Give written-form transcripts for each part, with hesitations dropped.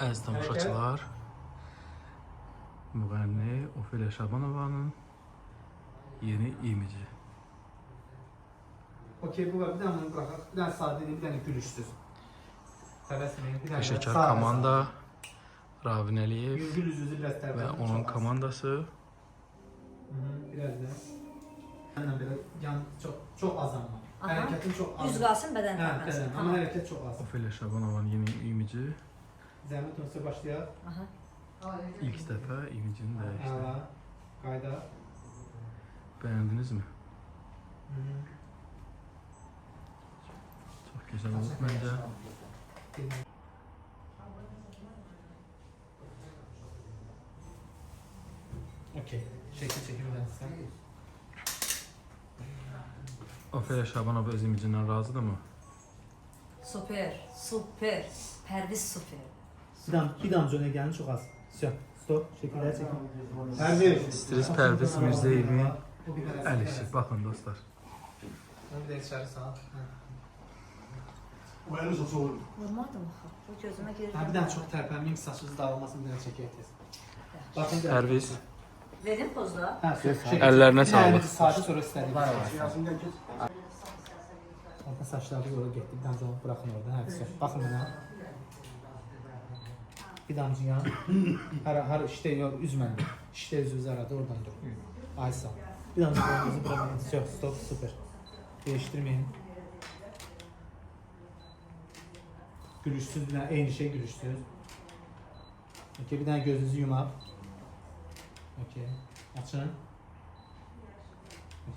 Əziz tamaşaçılar, müğənni Ofelia Şabanovanın yeni imici. Okey, bu var. Bir dənə bunu buraxaq. Bir dənə sadə, bir dənə gülüşsüz. Təvəssümün, bir dənə Peşəkar komanda Ravin Əliyev Yüngül üzüzü biraz və tərpənir. onun komandası. Biraz da. Aynen belə yan çox az amma. Hərəkətin çox az. Düz qalsın, bədən Hə, tərpənsin. bədən. Amma hərəkət çox az. Ofelia Şabanovanın yeni imici. Zəhmət olsa başlayaq. Aha. İlk dəfə imicini dəyişdi. Əla. Qayda. Bəyəndinizmi? Çox gözəl olub məncə. Okey. Şəkil çəkimdən sən. Ofelia Şabanova öz imicindən razıdırmı? Super, super. Pərviz super. Bir damcı öne gəlin çox az. Stop. Şəkillər çəkin. Pərviz. Stres Pərviz Mirzəyevin əl işi. Baxın dostlar. Onu bir də içəri sal. Vurmadım axı. Bu gözümə girir. Ha, bir dənə çox tərpənməyim, saçınız dağılmasın, bir dənə çəkək tez. Baxın. Pərviz. Verin pozda. Hə, Əllərinə sağlıq. Saçı sonra istədim. Orada saçları yola getdi, bir damcı onu bırakın orada. Hə, baxın buna. Bir damcı yan. Hər işdə yox, üzməndə. İşdə üzünüzü aradı, oradan dur. Ay sağ. Bir damcı boynunuzu bırakın. Yox, stop, süper. Değiştirmeyin. Gülüşsüz, bir dənə eyni şey gülüşsüz. Okey, bir dənə gözünüzü yumaq. Okey, açın.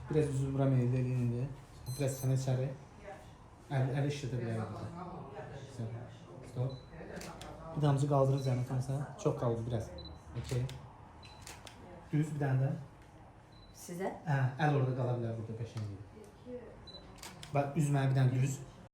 Biraz üzü bura meyilləyin indi. Biraz sənə içəri. Əli işlədə bilərik. Stop. Bir damcı qaldırın zəhmət olmasa. Çox qaldı biraz. Okey. Düz bir dənə də. Sizə? Hə, əl orada qala bilər burada qəşəng. Bax, üzməyə bir dənə düz.